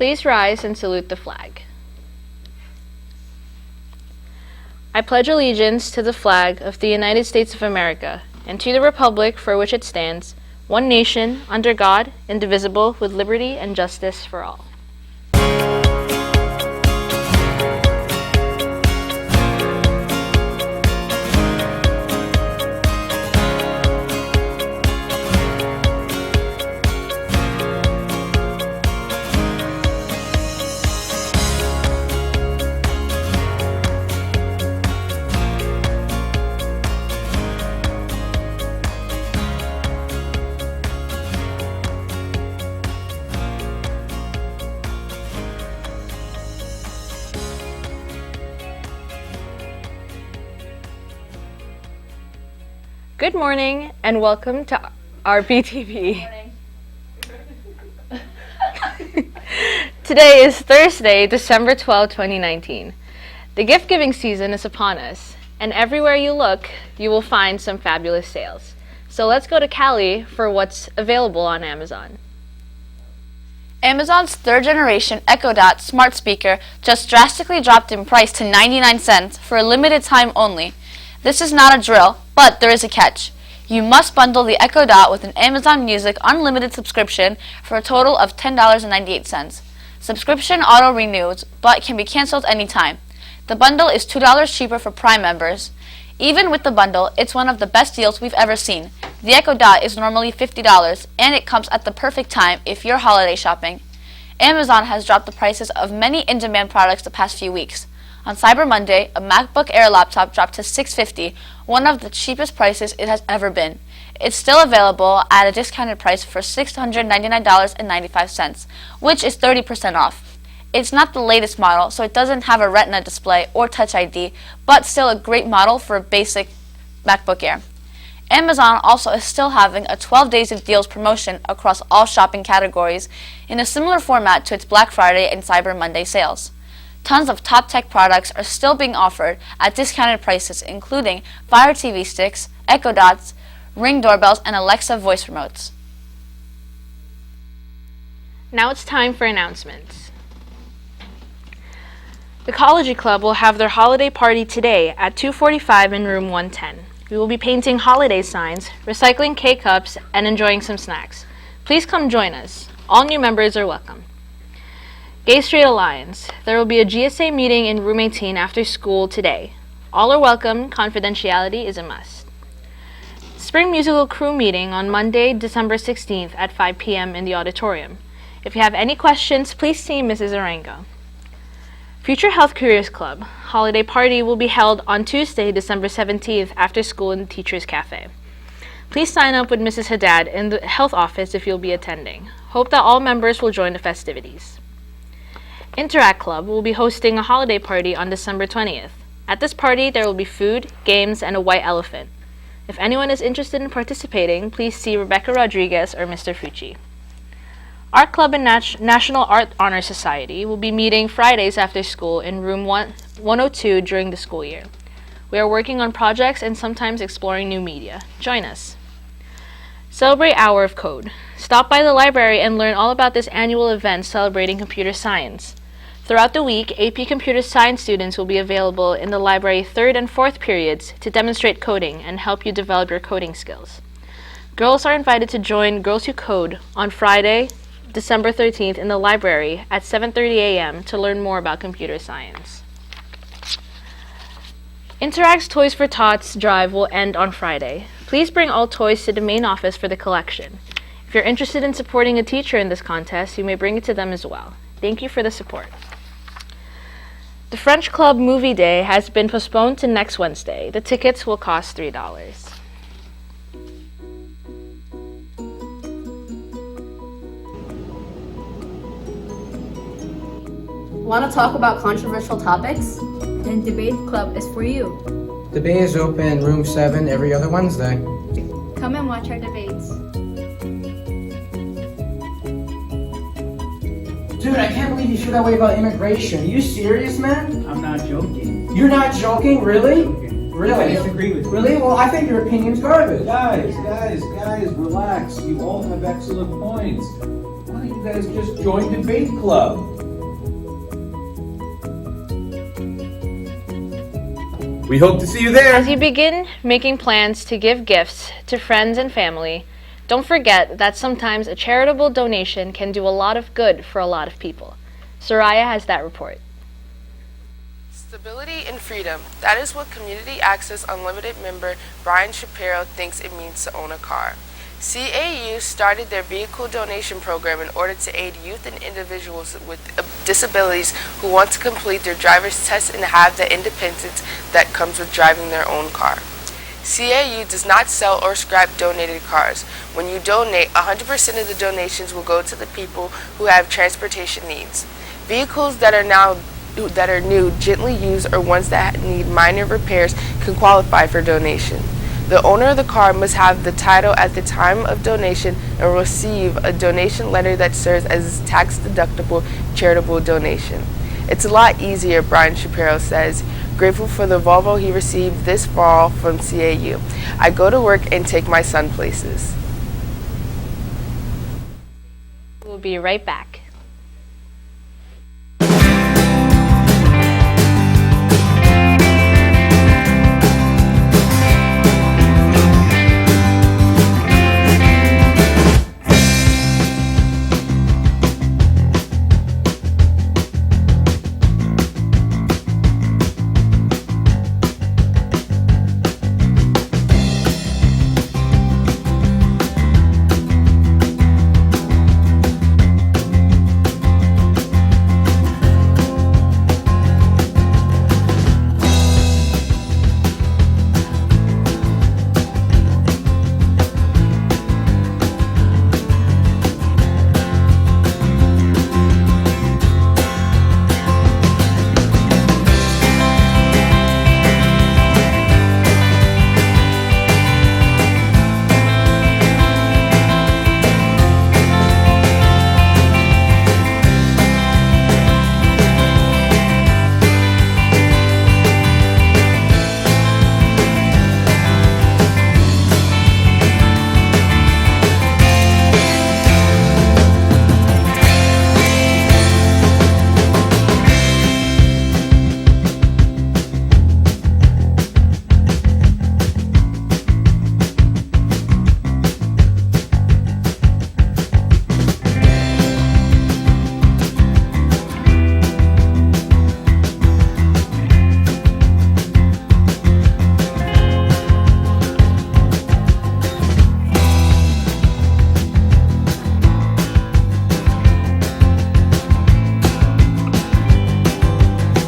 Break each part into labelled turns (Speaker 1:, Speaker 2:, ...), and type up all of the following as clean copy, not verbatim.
Speaker 1: Please rise and salute the flag. I pledge allegiance to the flag of the United States of America and to the republic for which it stands, one nation, under God, indivisible, with liberty and justice for all. Good morning and welcome to RPtv. Today is Thursday, December 12, 2019. The gift-giving season is upon us, and everywhere you look, you will find some fabulous sales. So let's go to Cali for what's available on Amazon.
Speaker 2: Amazon's third-generation Echo Dot smart speaker just drastically dropped in price to 99 cents for a limited time only. This is not a drill, but there is a catch. You must bundle the Echo Dot with an Amazon Music Unlimited subscription for a total of $10.98. Subscription auto-renews, but can be canceled anytime. The bundle is $2 cheaper for Prime members. Even with the bundle, it's one of the best deals we've ever seen. The Echo Dot is normally $50, and it comes at the perfect time if you're holiday shopping. Amazon has dropped the prices of many in-demand products the past few weeks. On Cyber Monday, a MacBook Air laptop dropped to $650, one of the cheapest prices it has ever been. It's still available at a discounted price for $699.95, which is 30% off. It's not the latest model, so it doesn't have a Retina display or Touch ID, but still a great model for a basic MacBook Air. Amazon also is still having a 12 Days of Deals promotion across all shopping categories in a similar format to its Black Friday and Cyber Monday sales. Tons of top tech products are still being offered at discounted prices, including Fire TV sticks, Echo Dots, Ring doorbells, and Alexa voice remotes.
Speaker 1: Now it's time for announcements. The Ecology Club will have their holiday party today at 2:45 in room 110. We will be painting holiday signs, recycling K-cups, and enjoying some snacks. Please come join us. All new members are welcome. Gay Straight Alliance. There will be a GSA meeting in room 18 after school today. All are welcome. Confidentiality is a must. Spring Musical Crew meeting on Monday, December 16th at 5 p.m. in the auditorium. If you have any questions, please see Mrs. Arango. Future Health Careers Club. Holiday party will be held on Tuesday, December 17th after school in the Teachers Cafe. Please sign up with Mrs. Haddad in the health office if you'll be attending. Hope that all members will join the festivities. Interact Club will be hosting a holiday party on December 20th. At this party, there will be food, games, and a white elephant. If anyone is interested in participating, please see Rebecca Rodriguez or Mr. Fucci. Art Club and National Art Honor Society will be meeting Fridays after school in room 102 during the school year. We are working on projects and sometimes exploring new media. Join us. Celebrate Hour of Code. Stop by the library and learn all about this annual event celebrating computer science. Throughout the week, AP Computer Science students will be available in the library 3rd and 4th periods to demonstrate coding and help you develop your coding skills. Girls are invited to join Girls Who Code on Friday, December 13th in the library at 7:30 a.m. to learn more about computer science. Interact's Toys for Tots drive will end on Friday. Please bring all toys to the main office for the collection. If you're interested in supporting a teacher in this contest, you may bring it to them as well. Thank you for the support. The French Club Movie Day has been postponed to next Wednesday. The tickets will cost $3.
Speaker 3: Want to talk about controversial topics?
Speaker 4: Then Debate Club is for you.
Speaker 5: Debate is open in room 7 every other Wednesday.
Speaker 4: Come and watch our debates.
Speaker 5: Dude, I can't believe you feel that way about immigration. Are you serious, man?
Speaker 6: I'm not joking.
Speaker 5: You're not joking? Really? Really?
Speaker 6: I disagree with you.
Speaker 5: Really? Well, I think your opinion's garbage.
Speaker 6: Guys, relax. You all have excellent points. Why don't you guys just join Debate Club? We hope to see you there.
Speaker 1: As you begin making plans to give gifts to friends and family, don't forget that sometimes a charitable donation can do a lot of good for a lot of people. Soraya has that report.
Speaker 7: Stability and freedom. That is what Community Access Unlimited member Brian Shapiro thinks it means to own a car. CAU started their vehicle donation program in order to aid youth and individuals with disabilities who want to complete their driver's test and have the independence that comes with driving their own car. CAU does not sell or scrap donated cars. When you donate, 100% of the donations will go to the people who have transportation needs. Vehicles that are new, gently used, or ones that need minor repairs can qualify for donation. The owner of the car must have the title at the time of donation and will receive a donation letter that serves as a tax-deductible charitable donation. It's a lot easier, Brian Shapiro says, grateful for the Volvo he received this fall from CAU. I go to work and take my son places.
Speaker 1: We'll be right back.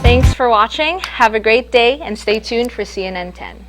Speaker 1: Thanks for watching. Have a great day and stay tuned for CNN 10.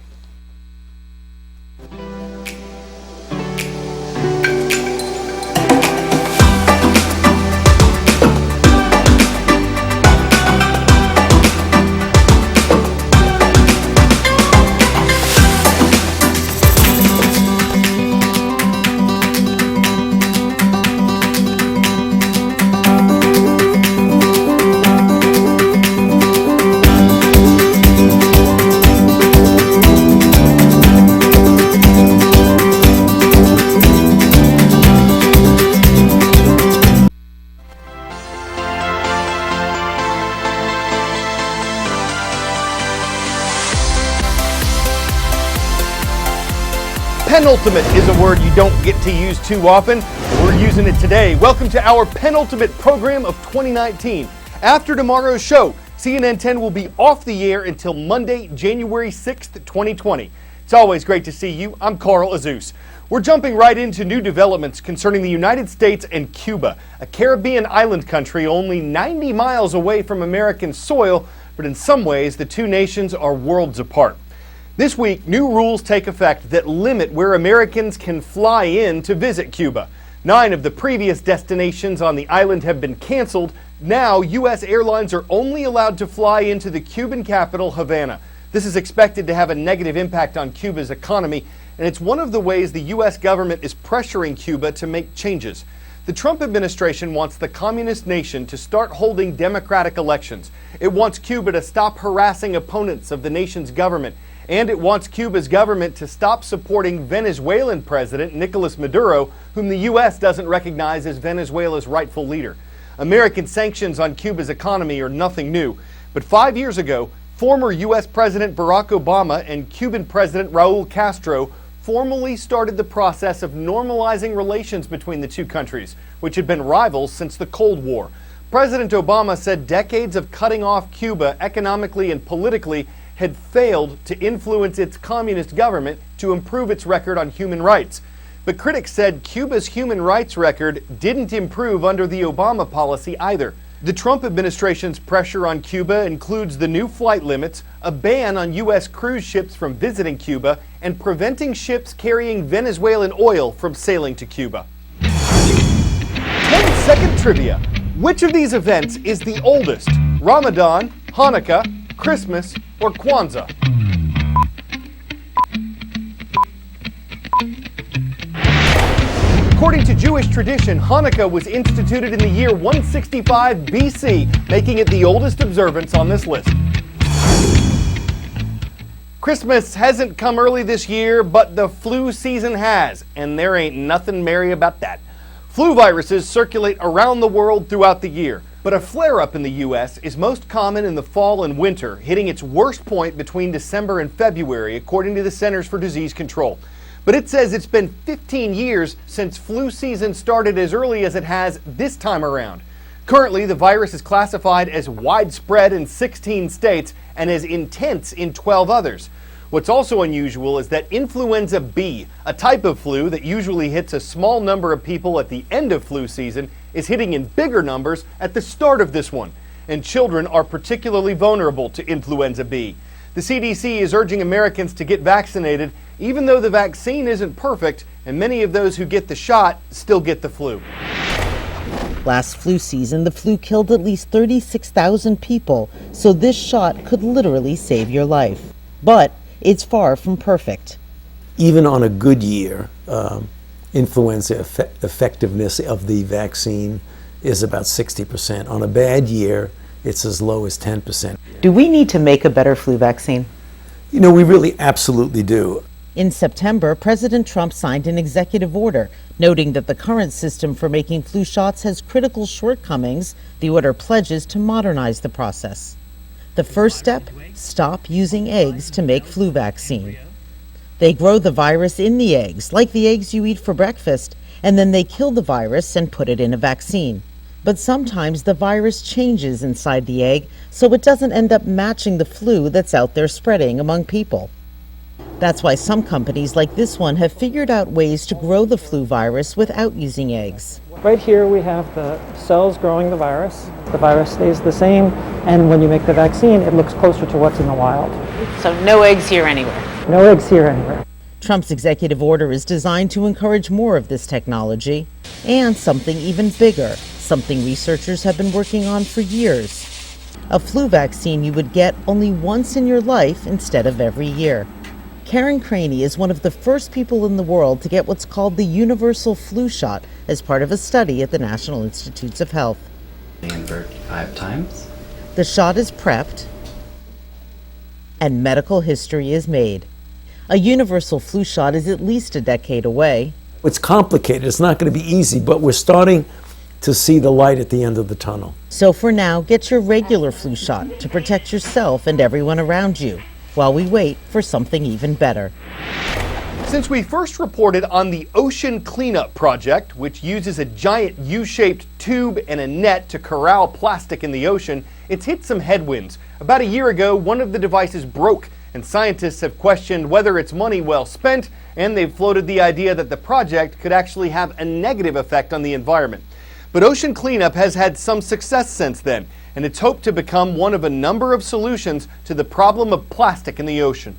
Speaker 8: Penultimate is a word you don't get to use too often. We're using it today. Welcome to our penultimate program of 2019. After tomorrow's show, CNN 10 will be off the air until Monday, January 6th, 2020. It's always great to see you. I'm Carl Azus. We're jumping right into new developments concerning the United States and Cuba, a Caribbean island country only 90 miles away from American soil, but in some ways the two nations are worlds apart. This week, new rules take effect that limit where Americans can fly in to visit Cuba. 9 of the previous destinations on the island have been canceled. Now, U.S. airlines are only allowed to fly into the Cuban capital, Havana. This is expected to have a negative impact on Cuba's economy, and it's one of the ways the U.S. government is pressuring Cuba to make changes. The Trump administration wants the communist nation to start holding democratic elections. It wants Cuba to stop harassing opponents of the nation's government. And it wants Cuba's government to stop supporting Venezuelan President Nicolas Maduro, whom the U.S. doesn't recognize as Venezuela's rightful leader. American sanctions on Cuba's economy are nothing new. But 5 years ago, Former U.S. President Barack Obama and Cuban President Raul Castro formally started the process of normalizing relations between the two countries, which had been rivals since the Cold War. President Obama said decades of cutting off Cuba economically and politically had failed to influence its communist government to improve its record on human rights. But critics said Cuba's human rights record didn't improve under the Obama policy either. The Trump administration's pressure on Cuba includes the new flight limits, a ban on U.S. cruise ships from visiting Cuba, and preventing ships carrying Venezuelan oil from sailing to Cuba. 10-second trivia. Which of these events is the oldest? Ramadan, Hanukkah, Christmas, or Kwanzaa? According to Jewish tradition, Hanukkah was instituted in the year 165 BC, making it the oldest observance on this list. Christmas hasn't come early this year, but the flu season has, and there ain't nothing merry about that. Flu viruses circulate around the world throughout the year, but a flare-up in the U.S. is most common in the fall and winter, hitting its worst point between December and February, according to the Centers for Disease Control. But it says it's been 15 years since flu season started as early as it has this time around. Currently, the virus is classified as widespread in 16 states and as intense in 12 others. What's also unusual is that influenza B, a type of flu that usually hits a small number of people at the end of flu season, is hitting in bigger numbers at the start of this one. And children are particularly vulnerable to influenza B. The CDC is urging Americans to get vaccinated, even though the vaccine isn't perfect, and many of those who get the shot still get the flu.
Speaker 6: Last flu season, the flu killed at least 36,000 people, so this shot could literally save your life. But it's far from perfect.
Speaker 9: Even on a good year, influenza effectiveness of the vaccine is about 60%. On a bad year, it's as low as 10%.
Speaker 6: Do we need to make a better flu vaccine?
Speaker 9: You know, we really absolutely do.
Speaker 6: In September, President Trump signed an executive order noting that the current system for making flu shots has critical shortcomings. The order pledges to modernize the process. The first step, stop using eggs to make flu vaccine. They grow the virus in the eggs, like the eggs you eat for breakfast, and then they kill the virus and put it in a vaccine. But sometimes the virus changes inside the egg, so it doesn't end up matching the flu that's out there spreading among people. That's why some companies like this one have figured out ways to grow the flu virus without using eggs.
Speaker 10: Right here we have the cells growing the virus. The virus stays the same, and when you make the vaccine, it looks closer to what's in the wild.
Speaker 6: So no eggs here anywhere.
Speaker 10: No eggs here anywhere.
Speaker 6: Trump's executive order is designed to encourage more of this technology and something even bigger, something researchers have been working on for years. A flu vaccine you would get only once in your life instead of every year. Karen Craney is one of the first people in the world to get what's called the universal flu shot as part of a study at the National Institutes of Health.
Speaker 11: Invert 5 times.
Speaker 6: The shot is prepped and medical history is made. A universal flu shot is at least a decade away.
Speaker 9: It's complicated. It's not going to be easy, but we're starting to see the light at the end of the tunnel.
Speaker 6: So for now, get your regular flu shot to protect yourself and everyone around you, while we wait for something even better.
Speaker 8: Since we first reported on the Ocean Cleanup Project, which uses a giant U-shaped tube and a net to corral plastic in the ocean, it's hit some headwinds. About a year ago, one of the devices broke, and scientists have questioned whether it's money well spent, and they've floated the idea that the project could actually have a negative effect on the environment. But Ocean Cleanup has had some success since then, and it's hoped to become one of a number of solutions to the problem of plastic in the ocean.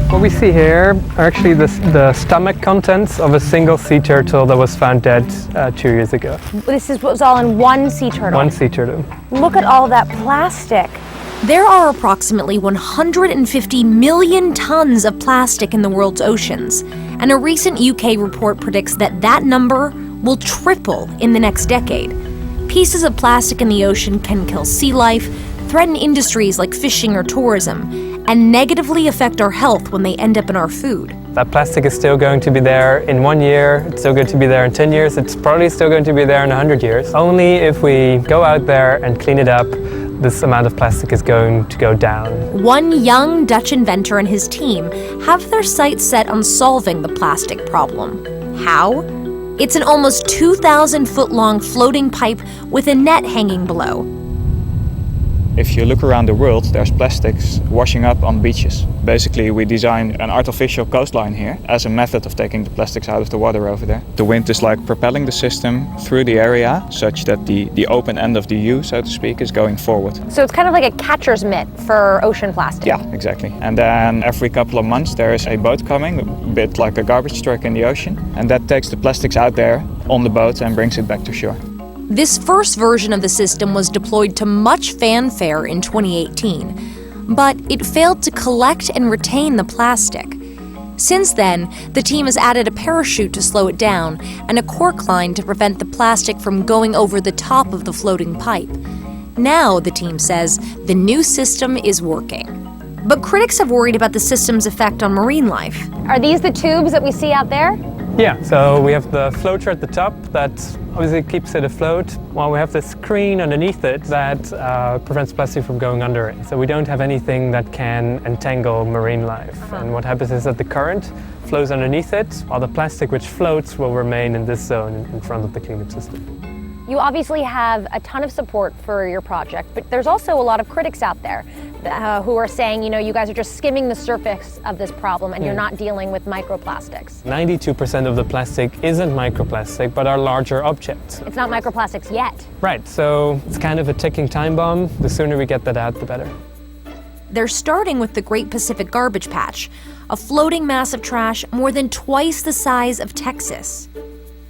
Speaker 10: What we see here are actually the stomach contents of a single sea turtle that was found dead 2 years ago.
Speaker 12: This was all in one sea turtle.
Speaker 10: One sea turtle.
Speaker 12: Look at all that plastic.
Speaker 13: There are approximately 150 million tons of plastic in the world's oceans, and a recent UK report predicts that that number will triple in the next decade. Pieces of plastic in the ocean can kill sea life, threaten industries like fishing or tourism, and negatively affect our health when they end up in our food.
Speaker 10: That plastic is still going to be there in 1 year, it's still going to be there in 10 years, it's probably still going to be there in 100 years. Only if we go out there and clean it up, this amount of plastic is going to go down.
Speaker 13: One young Dutch inventor and his team have their sights set on solving the plastic problem. How? It's an almost 2,000-foot-long floating pipe with a net hanging below.
Speaker 14: If you look around the world, there's plastics washing up on beaches. Basically, we designed an artificial coastline here as a method of taking the plastics out of the water over there. The wind is like propelling the system through the area such that the open end of the U, so to speak, is going forward.
Speaker 12: So it's kind of like a catcher's mitt for ocean plastic.
Speaker 14: Yeah, exactly. And then every couple of months there is a boat coming, a bit like a garbage truck in the ocean, and that takes the plastics out there on the boat and brings it back to shore.
Speaker 13: This first version of the system was deployed to much fanfare in 2018, but it failed to collect and retain the plastic. Since then, the team has added a parachute to slow it down and a cork line to prevent the plastic from going over the top of the floating pipe. Now, the team says, the new system is working. But critics have worried about the system's effect on marine life.
Speaker 12: Are these the tubes that we see out there?
Speaker 10: Yeah, so we have the floater at the top that obviously keeps it afloat, while we have the screen underneath it that prevents plastic from going under it. So we don't have anything that can entangle marine life. And what happens is that the current flows underneath it, while the plastic which floats will remain in this zone in front of the cleanup system.
Speaker 12: You obviously have a ton of support for your project, but there's also a lot of critics out there who are saying, you know, you guys are just skimming the surface of this problem and you're not dealing with microplastics.
Speaker 10: 92% of the plastic isn't microplastic, but are larger objects.
Speaker 12: It's not microplastics yet.
Speaker 10: Right, so it's kind of a ticking time bomb. The sooner we get that out, the better.
Speaker 13: They're starting with the Great Pacific Garbage Patch, a floating mass of trash more than twice the size of Texas.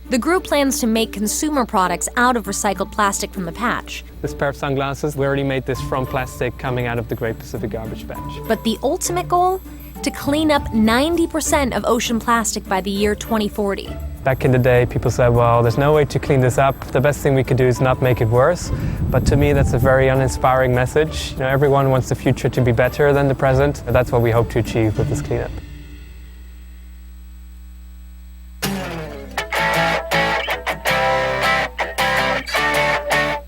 Speaker 13: The group plans to make consumer products out of recycled plastic from the patch.
Speaker 10: This pair of sunglasses, we already made this from plastic coming out of the Great Pacific Garbage Patch.
Speaker 13: But the ultimate goal? To clean up 90% of ocean plastic by the year 2040.
Speaker 10: Back in the day, people said, well, there's no way to clean this up. The best thing we could do is not make it worse. But to me, that's a very uninspiring message. You know, everyone wants the future to be better than the present. And that's what we hope to achieve with this cleanup.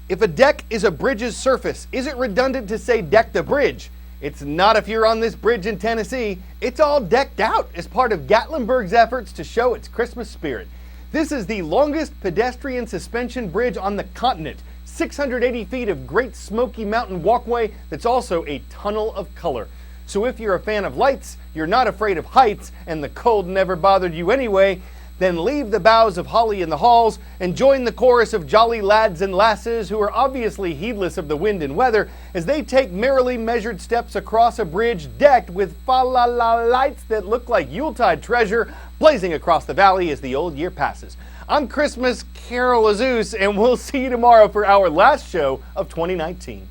Speaker 8: If a deck is a bridge's surface, is it redundant to say deck the bridge? It's not if you're on this bridge in Tennessee. It's all decked out as part of Gatlinburg's efforts to show its Christmas spirit. This is the longest pedestrian suspension bridge on the continent. 680 feet of Great Smoky Mountain walkway that's also a tunnel of color. So if you're a fan of lights, you're not afraid of heights, and the cold never bothered you anyway, then leave the boughs of holly in the halls and join the chorus of jolly lads and lasses who are obviously heedless of the wind and weather as they take merrily measured steps across a bridge decked with fa-la-la lights that look like Yuletide treasure blazing across the valley as the old year passes. I'm Christmas Carol Azus, and we'll see you tomorrow for our last show of 2019.